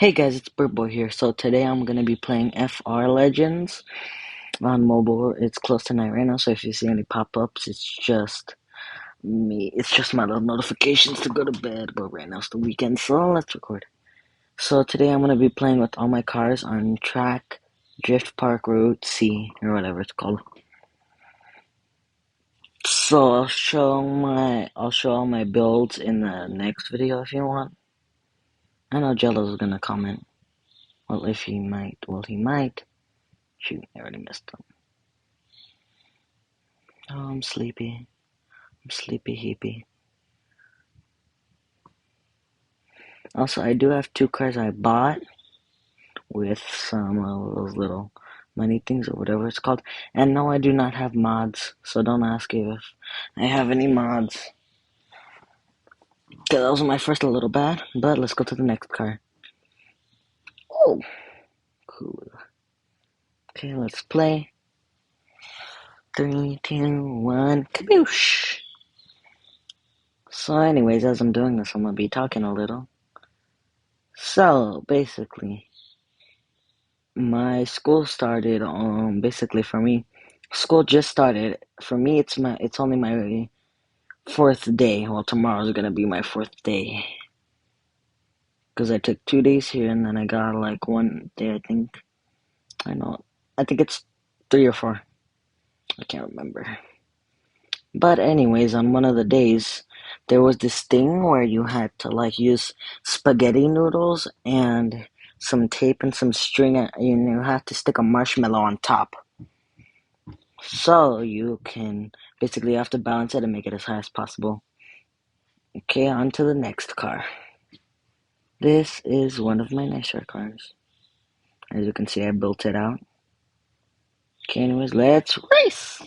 Hey guys, it's Birdboy here. So today I'm gonna be playing FR Legends on mobile. It's close to night right now, so if you see any pop-ups, it's just me. It's just my little notifications to go to bed. But right now it's the weekend, so let's record. So today I'm gonna be playing with all my cars on track, Drift Park Route C or whatever it's called. So I'll show all my builds in the next video if you want. I know Jello's gonna comment. Well, if he might. Well, he might. Shoot, I already missed him. Oh, I'm sleepy. I'm sleepy heapy. Also, I do have two cars I bought with some of those little money things or whatever it's called. And no, I do not have mods, so don't ask if I have any mods. Okay, that was my first a little bad, but let's go to the next car. Oh, cool. Okay, let's play. 3, 2, 1, kaboosh! So anyways, as I'm doing this, I'm gonna be talking a little. So, basically, my school started basically for me school just started for me. It's only my fourth day. Well, tomorrow's gonna be my fourth day because I took 2 days here and then I got like one day. I think it's 3 or 4. I can't remember. But anyways, on one of the days there was this thing where you had to like use spaghetti noodles and some tape and some string, and you have to stick a marshmallow on top. So you can basically have to balance it and make it as high as possible. Okay, on to the next car. This is one of my nicer cars. As you can see, I built it out. Okay, anyways, let's race!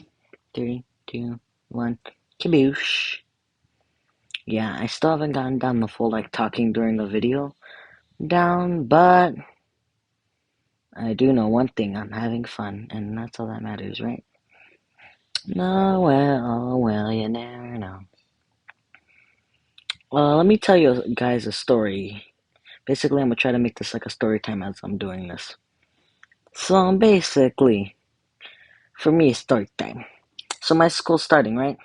3, 2, 1, kaboosh! Yeah, I still haven't gotten down the full like talking during the video down, but I do know one thing: I'm having fun, and that's all that matters, right? No, well, oh well, you never know. Let me tell you guys a story. Basically, I'm gonna try to make this like a story time as I'm doing this. So basically, for me, it's story time. So my school's starting, right?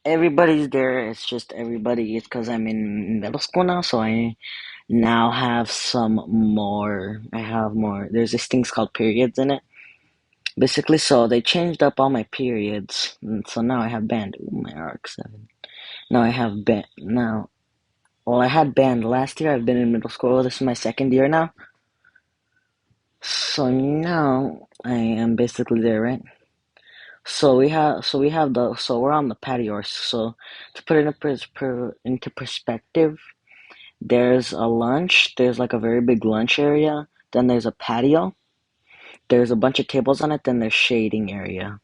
Everybody's there. It's just everybody. It's because I'm in middle school now, so I now have some more. I have more. There's this things called periods in it. Basically, so they changed up all my periods, and so now I have band. Ooh, my RX-7. Now I have band. Now, well, I had band last year. I've been in middle school. This is my second year now. So now I am basically there, right? So we're on the patio. So to put it into perspective, there's a lunch. There's like a very big lunch area. Then there's a patio. There's a bunch of tables on it. Then there's shading area.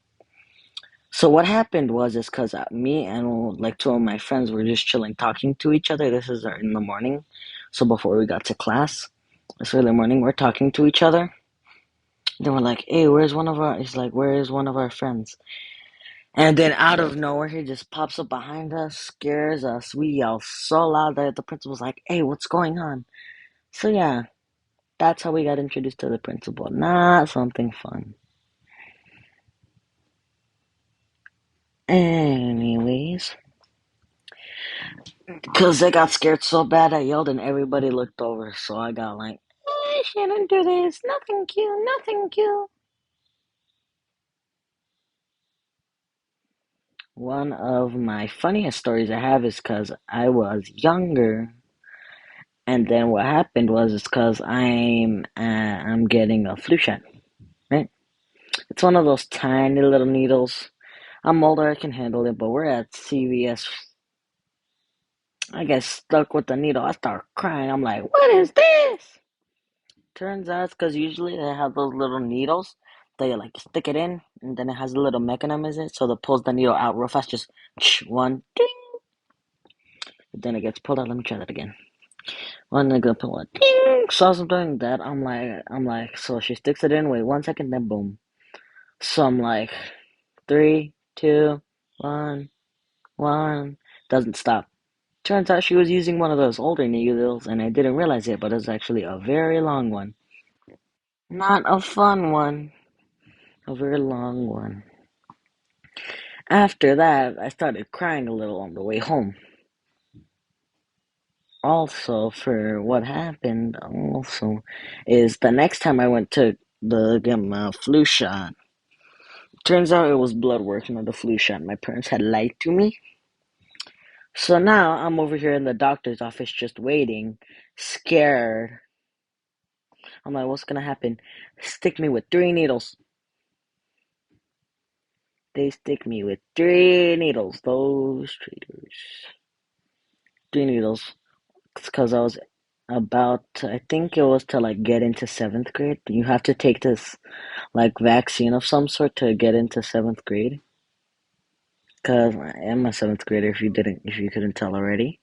So what happened was is because me and like two of my friends were just chilling, talking to each other. This is in the morning, so before we got to class, this early morning, we're talking to each other. Then we're like, "Hey, where's one of our?" He's like, "Where is one of our friends?" And then out of nowhere, he just pops up behind us, scares us. We yell so loud that the principal's like, "Hey, what's going on?" So yeah, that's how we got introduced to the principal. Not something fun. Anyways, because they got scared so bad, I yelled and everybody looked over. So I got like, I shouldn't do this. Nothing cute, nothing cute. One of my funniest stories I have is because I was younger. And then what happened was it's because I'm getting a flu shot, right? It's one of those tiny little needles. I'm older, I can handle it, but we're at CVS. I get stuck with the needle. I start crying. I'm like, what is this? Turns out it's because usually they have those little needles that you like stick it in, and then it has a little mechanism in it, so that pulls the needle out real fast. Just one, ding, then it gets pulled out. Let me try that again. One, I'm gonna pull it, ding. So as I'm doing that, I'm like, so she sticks it in. Wait 1 second, then boom. So I'm like, 3, 2, 1, 1. Doesn't stop. Turns out she was using one of those older needles, and I didn't realize it, but it was actually a very long one. Not a fun one, a very long one. After that, I started crying a little on the way home. Also, for what happened, also, is the next time I went to get my flu shot, turns out it was blood work, not the flu shot. My parents had lied to me. So now I'm over here in the doctor's office just waiting, scared. I'm like, what's gonna happen? Stick me with 3 needles. They stick me with 3 needles. Those traitors. 3 needles. It's because I was I think it was to like get into seventh grade. You have to take this like vaccine of some sort to get into seventh grade. Because I am a seventh grader if you couldn't tell already.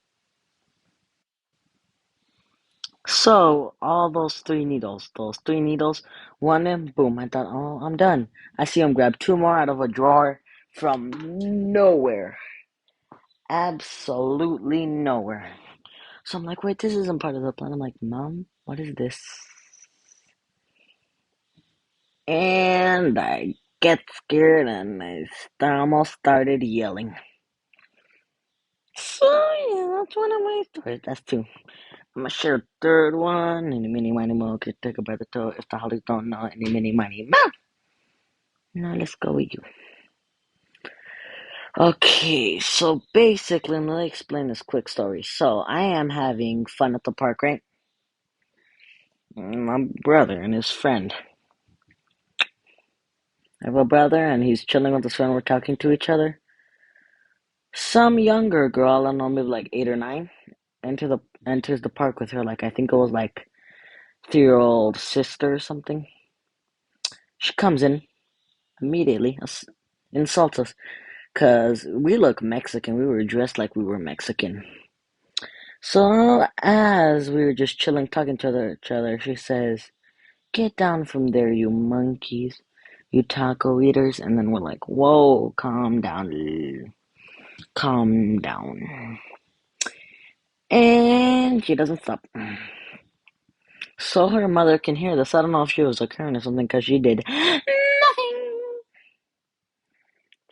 So all those 3 needles, one and boom, I thought, oh, I'm done. I see him grab 2 more out of a drawer from nowhere. Absolutely nowhere. So I'm like, wait, this isn't part of the plan. I'm like, Mom, what is this? And I get scared and almost started yelling. So yeah, that's one of my stories. That's two. I'm gonna share a third one. Any mini miny mo could take a by the toe. If the hollies don't know, any mini miny mo. Now let's go with you. Okay, so basically, let me explain this quick story. So I am having fun at the park, right? My brother and his friend. I have a brother and he's chilling with his friend. We're talking to each other. Some younger girl, I don't know, maybe like 8 or 9, enters the park with her. Like I think it was like 3-year-old sister or something. She comes in immediately, insults us because we look Mexican. We were dressed like we were Mexican. So as we were just chilling, talking to each other, she says, "Get down from there, you monkeys, you taco eaters." And then we're like, "Whoa, calm down, calm down." And she doesn't stop. So her mother can hear this. I don't know if she was a Karen or something because she did nothing.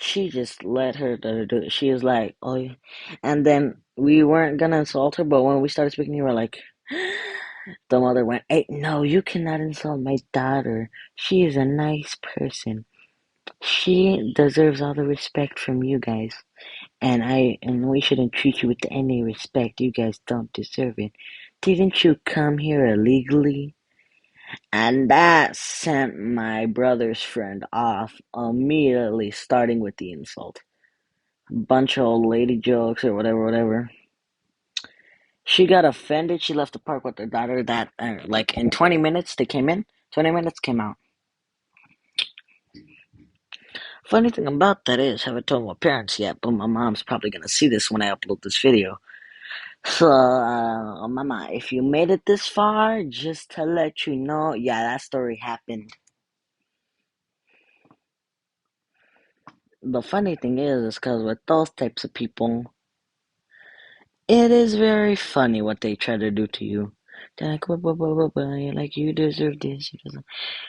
She just let her do it. She was like, "Oh, yeah." And then we weren't gonna insult her, but when we started speaking, we were like, the mother went, "Hey, no, you cannot insult my daughter. She is a nice person. She deserves all the respect from you guys, and we shouldn't treat you with any respect. You guys don't deserve it. Didn't you come here illegally?" And that sent my brother's friend off immediately, starting with the insult. Bunch of old lady jokes or whatever, whatever. She got offended. She left the park with her daughter. That like in 20 minutes they came in. 20 minutes came out. Funny thing about that is, I haven't told my parents yet, but my mom's probably gonna see this when I upload this video. So, Mama, if you made it this far, just to let you know, yeah, that story happened. The funny thing is because with those types of people, it is very funny what they try to do to you. They're like, You're like, you deserve this. You deserve.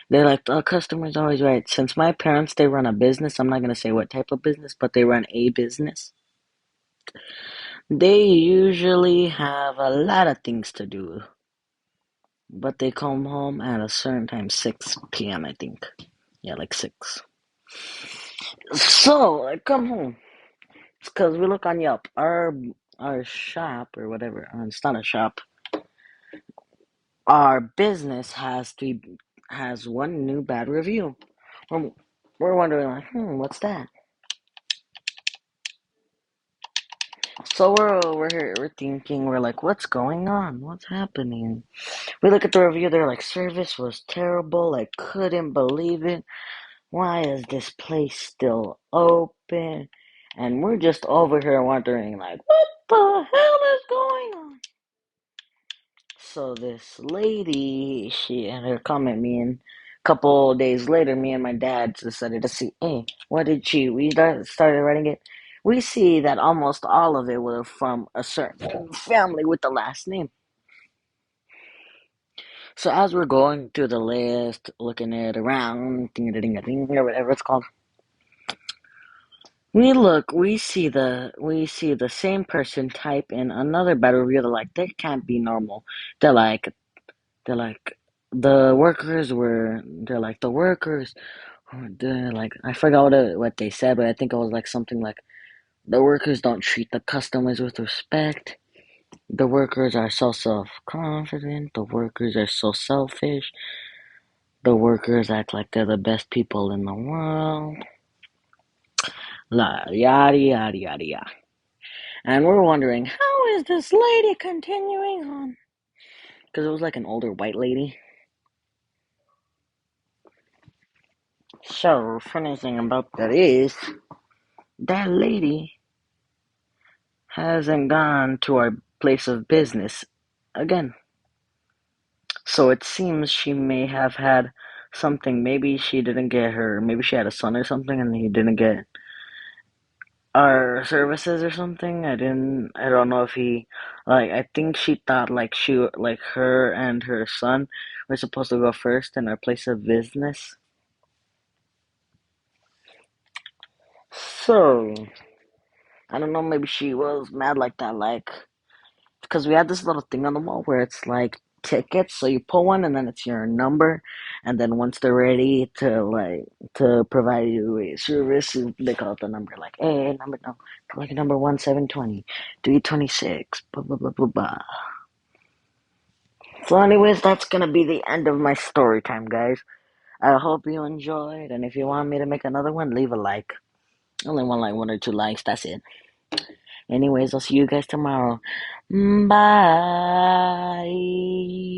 They're like, the customer's always right. Since my parents, they run a business. I'm not gonna say what type of business, but they run a business. They usually have a lot of things to do, but they come home at a certain time, 6 p.m. I think. Yeah, like 6. So I come home. It's because we look on Yelp. Our shop or whatever. It's not a shop. Our business has one new bad review. We're, we're wondering like, what's that? So we're thinking, we're like, what's going on? What's happening? We look at the review. They're like, service was terrible. I couldn't believe it. Why is this place still open? And we're just over here wondering, like, what the hell is going on? So this lady, she and her comment me, and a couple days later, me and my dad decided to see, hey, what did she? We started writing it. we see that almost all of it were from a certain family with the last name. So as we're going through the list, looking it around, ding ding ding or whatever it's called, we see the same person type in another battle review. They're like, they can't be normal. They're like they're like the workers. They're like, I forgot what they said, but I think it was like something like the workers don't treat the customers with respect. The workers are so self-confident. The workers are so selfish. The workers act like they're the best people in the world. La yada yada yada yada. And we're wondering, how is this lady continuing on? Because it was like an older white lady. So, funny thing about that is, that lady hasn't gone to our place of business again. So it seems she may have had something. Maybe she didn't get her. Maybe she had a son or something, and he didn't get our services or something. I didn't. I don't know if he. Like, I think she thought like her and her son were supposed to go first in our place of business. So I don't know. Maybe she was mad like that. Like, because we had this little thing on the wall where it's like tickets. So you pull one and then it's your number, and then once they're ready to provide you a service, they call it the number. Like, hey, number no, like number 1720, 326, blah blah blah blah blah. So, anyways, that's gonna be the end of my story time, guys. I hope you enjoyed, and if you want me to make another one, leave a like. Only one like, 1 or 2 likes. That's it. Anyways, I'll see you guys tomorrow. Bye.